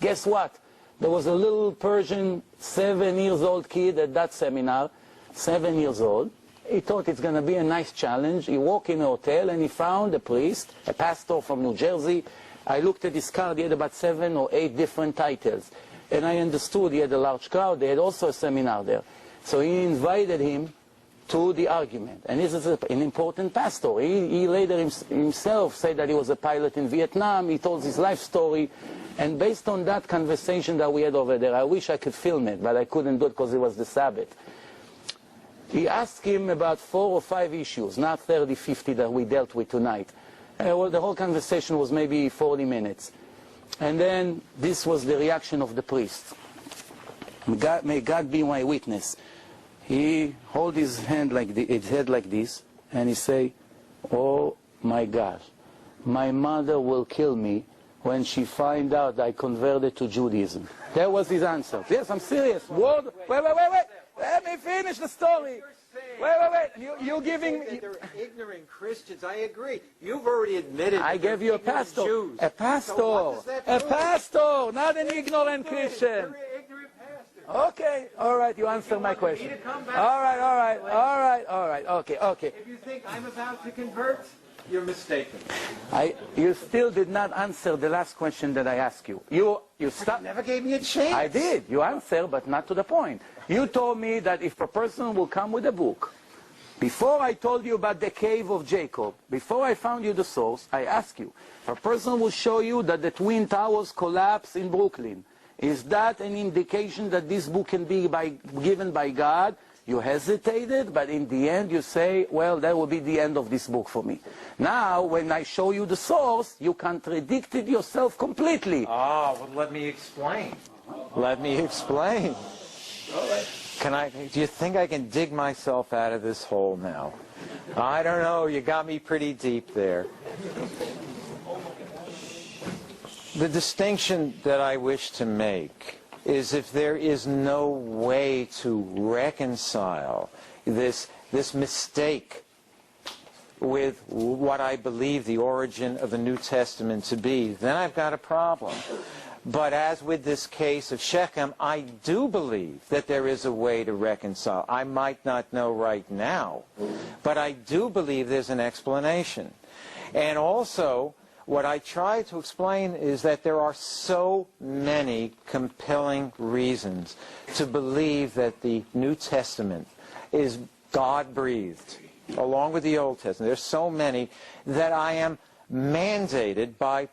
Guess what? There was a little Persian 7-year-old kid at that seminar, 7 years old. He thought it's going to be a nice challenge. He walked in a hotel and he found a priest, a pastor from New Jersey. I looked at his card. He had about 7 or 8 different titles. And I understood he had a large crowd. They had also a seminar there. So he invited him to the argument. And this is an important pastor. He later himself said that he was a pilot in Vietnam. He told his life story. And based on that conversation that we had over there, I wish I could film it, but I couldn't do it because it was the Sabbath. He asked him about 4 or 5 issues, not 30, 50 that we dealt with tonight. Well, the whole conversation was maybe 40 minutes. And then this was the reaction of the priest. May God be my witness. He hold his head like this, and he say, "Oh my gosh, my mother will kill me when she find out I converted to Judaism." That was his answer. Yes, I'm serious. Wait. Let me finish the story. Wait. You're giving... They're ignorant Christians. I agree. You've already admitted... I gave you a pastor. Jews. A pastor. So a pastor, not an ignorant Christian. You're an ignorant pastor. Okay, all right, you answer my question. All right, okay. If you think I'm about to convert, you're mistaken. You still did not answer the last question that I asked you. You never gave me a chance. I did. You answered, but not to the point. You told me that if a person will come with a book, before I told you about the cave of Jacob, before I found you the source, I asked you, if a person will show you that the Twin Towers collapsed in Brooklyn, is that an indication that this book can be given by God? You hesitated, but in the end you say, well, that will be the end of this book for me. Now, when I show you the source, you contradicted yourself completely. Ah, well, let me explain. Let me explain. All right. Do you think I can dig myself out of this hole now? I don't know. You got me pretty deep there. The distinction that I wish to make is if there is no way to reconcile this mistake with what I believe the origin of the New Testament to be, then I've got a problem. But as with this case of Shechem, I do believe that there is a way to reconcile. I might not know right now, but I do believe there's an explanation. And also, what I try to explain is that there are so many compelling reasons to believe that the New Testament is God-breathed, along with the Old Testament. There's so many that I am mandated by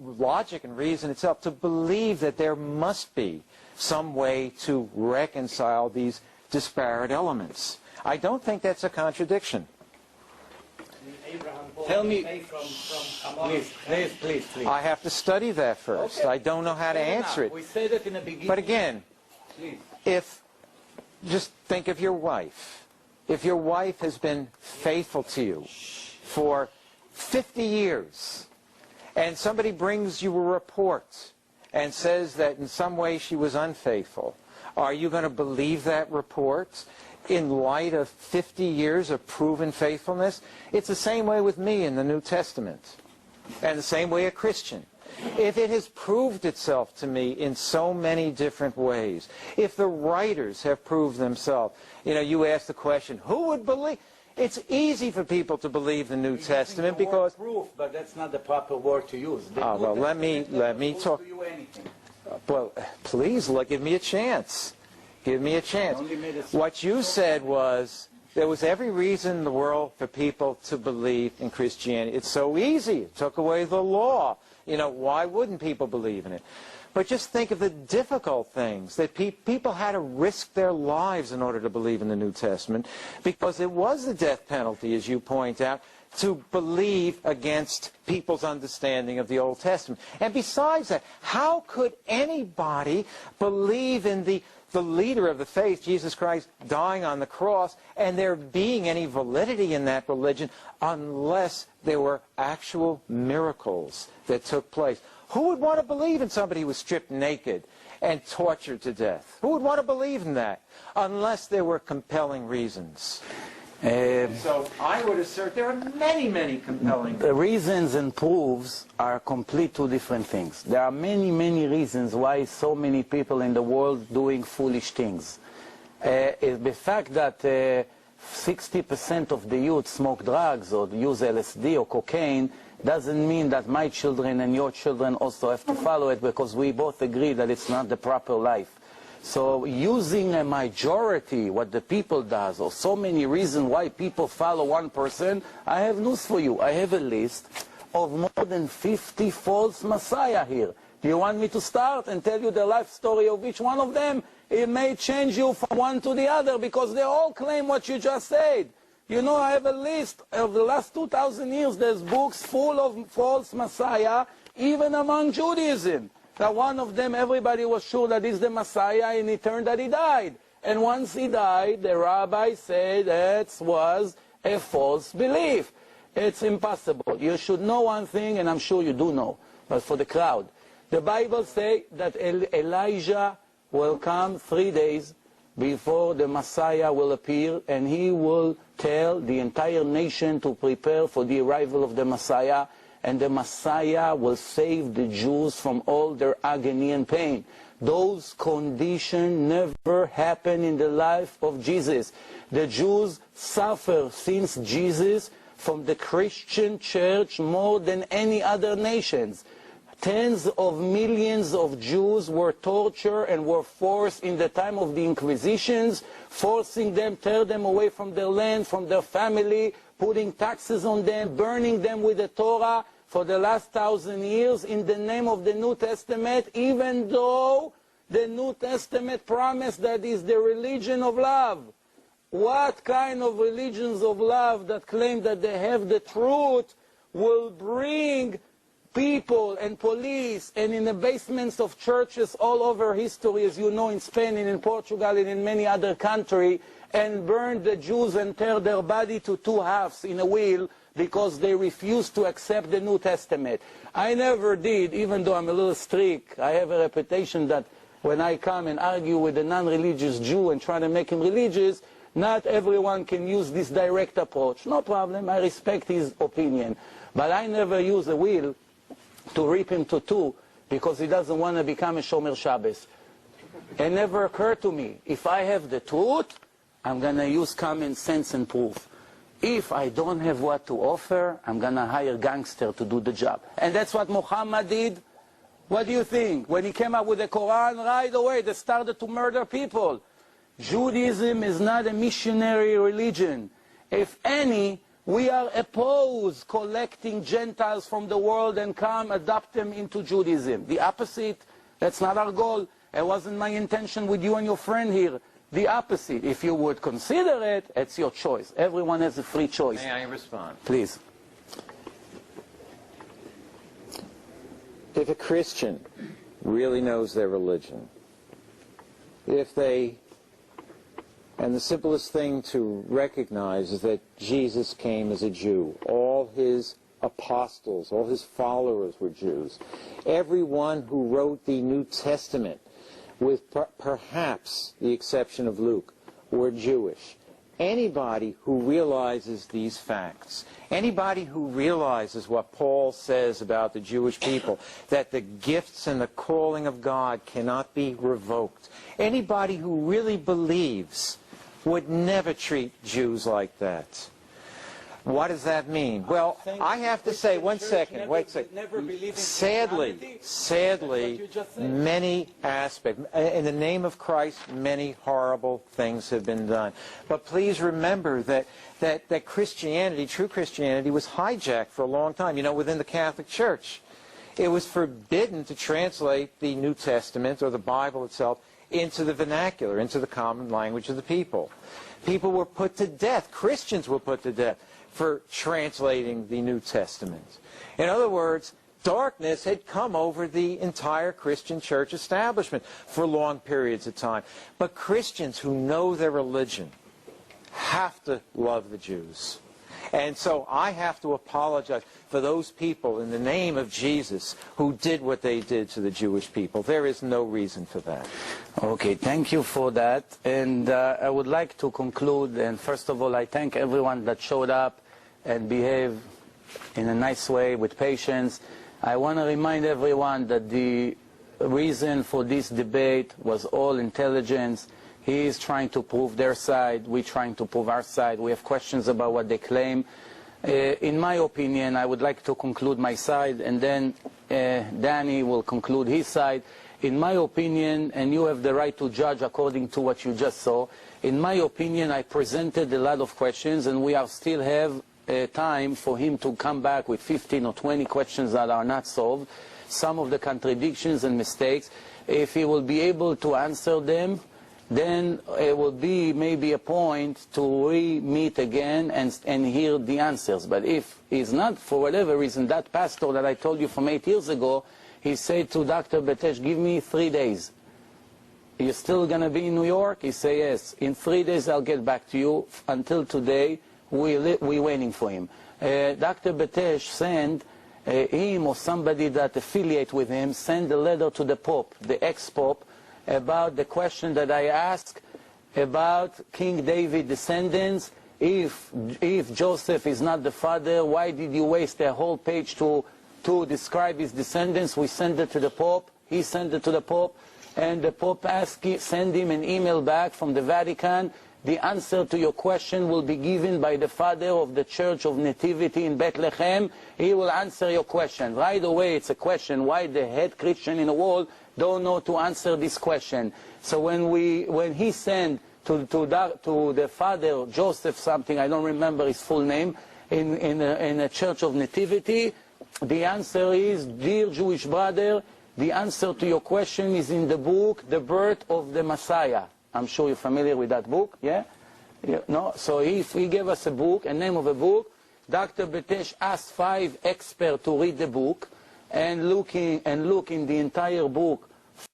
logic and reason itself to believe that there must be some way to reconcile these disparate elements. I don't think that's a contradiction. Tell me, please. I have to study that first. Okay. I don't know how to answer it. We said it in the beginning. But again, just think of your wife. If your wife has been faithful to you for 50 years, and somebody brings you a report and says that in some way she was unfaithful, are you going to believe that report in light of 50 years of proven faithfulness? It's the same way with me in the New Testament, and the same way a Christian. If it has proved itself to me in so many different ways, if the writers have proved themselves, you ask the question, who would believe? It's easy for people to believe the New Testament because... proof, but that's not the proper word to use. Well, let me talk. Well, please, give me a chance. Give me a chance. What you said was there was every reason in the world for people to believe in Christianity. It's so easy. It took away the law. Why wouldn't people believe in it? But just think of the difficult things that people had to risk their lives in order to believe in the New Testament, because it was the death penalty, as you point out, to believe against people's understanding of the Old Testament. And besides that, how could anybody believe in the leader of the faith, Jesus Christ, dying on the cross, and there being any validity in that religion unless there were actual miracles that took place? Who would want to believe in somebody who was stripped naked and tortured to death? Who would want to believe in that unless there were compelling reasons? So I would assert there are many, many compelling... The reasons and proofs are complete two different things. There are many, many reasons why so many people in the world doing foolish things. The fact that 60% of the youth smoke drugs or use LSD or cocaine doesn't mean that my children and your children also have to follow it, because we both agree that it's not the proper life. So using a majority, what the people does, or so many reasons why people follow one person, I have news for you. I have a list of more than 50 false messiah here. Do you want me to start and tell you the life story of each one of them? It may change you from one to the other, because they all claim what you just said. You know, I have a list of the last 2,000 years. There's books full of false messiah, even among Judaism. Now, one of them, everybody was sure that he's the Messiah, and it turned that he died. And once he died, the rabbi said that was a false belief. It's impossible. You should know one thing, and I'm sure you do know, but for the crowd. The Bible says that Elijah will come 3 days before the Messiah will appear, and he will tell the entire nation to prepare for the arrival of the Messiah. And the Messiah will save the Jews from all their agony and pain. Those conditions never happened in the life of Jesus. The Jews suffer since Jesus from the Christian church more than any other nations. Tens of millions of Jews were tortured and were forced in the time of the Inquisitions, forcing them, tear them away from their land, from their family, putting taxes on them, burning them with the Torah, for the last 1,000 years in the name of the New Testament, even though the New Testament promised that is the religion of love. What kind of religions of love that claim that they have the truth will bring people and police and in the basements of churches all over history, as you know, in Spain and in Portugal and in many other countries, and burn the Jews and tear their body to two halves in a wheel, because they refused to accept the New Testament. I never did, even though I'm a little strict. I have a reputation that when I come and argue with a non-religious Jew and try to make him religious, not everyone can use this direct approach. No problem, I respect his opinion. But I never use a wheel to rip him to two because he doesn't want to become a Shomer Shabbos. It never occurred to me. If I have the truth, I'm going to use common sense and proof. If I don't have what to offer, I'm going to hire gangster to do the job. And that's what Muhammad did. What do you think? When he came up with the Quran, right away they started to murder people. Judaism is not a missionary religion. If any, we are opposed collecting Gentiles from the world and come adopt them into Judaism. The opposite, that's not our goal. It wasn't my intention with you and your friend here. The opposite. If you would consider it, it's your choice. Everyone has a free choice. May I respond? Please. If a Christian really knows their religion, and the simplest thing to recognize is that Jesus came as a Jew. All his apostles, all his followers were Jews. Everyone who wrote the New Testament, with perhaps the exception of Luke, were Jewish. Anybody who realizes these facts, anybody who realizes what Paul says about the Jewish people, that the gifts and the calling of God cannot be revoked, anybody who really believes would never treat Jews like that. What does that mean? Well, I have to say, one second, wait a second. Sadly, many aspects, in the name of Christ, many horrible things have been done. But please remember that Christianity, true Christianity, was hijacked for a long time. You know, within the Catholic Church, it was forbidden to translate the New Testament or the Bible itself into the vernacular, into the common language of the people. People were put to death. Christians were put to death for translating the New Testament. In other words, darkness had come over the entire Christian church establishment for long periods of time. But Christians who know their religion have to love the Jews. And so I have to apologize for those people in the name of Jesus who did what they did to the Jewish people. There is no reason for that. Okay, thank you for that. And I would like to conclude, and first of all, I thank everyone that showed up and behaved in a nice way with patience. I want to remind everyone that the reason for this debate was all intelligence. He is trying to prove their side, we're trying to prove our side. We have questions about what they claim. In my opinion, I would like to conclude my side, and then Danny will conclude his side. In my opinion, and you have the right to judge according to what you just saw, in my opinion, I presented a lot of questions, and we still have time for him to come back with 15 or 20 questions that are not solved, some of the contradictions and mistakes. If he will be able to answer them, then it will be maybe a point to re-meet again and hear the answers. But if he's not, for whatever reason, that pastor that I told you from 8 years ago, he said to Dr. Betesh, give me 3 days. You're still going to be in New York? He said, yes. In 3 days I'll get back to you. Until today, we're waiting for him. Dr. Betesh sent him or somebody that affiliate with him, send a letter to the Pope, the ex-Pope, about the question that I asked about King David descendants. If Joseph is not the father, why did you waste a whole page to describe his descendants? We sent it to the Pope, he sent it to the Pope, and the Pope send him an email back from the Vatican. The answer to your question will be given by the father of the Church of Nativity in Bethlehem. He will answer your question. Right away, it's a question, why the head Christian in the world don't know to answer this question. So when he sent to the father, Joseph something, I don't remember his full name, in a Church of Nativity, the answer is, dear Jewish brother, the answer to your question is in the book, The Birth of the Messiah. I'm sure you're familiar with that book, yeah? No? So if he gave us a book, a name of a book, Dr. Betesh asked 5 experts to read the book, and look in the entire book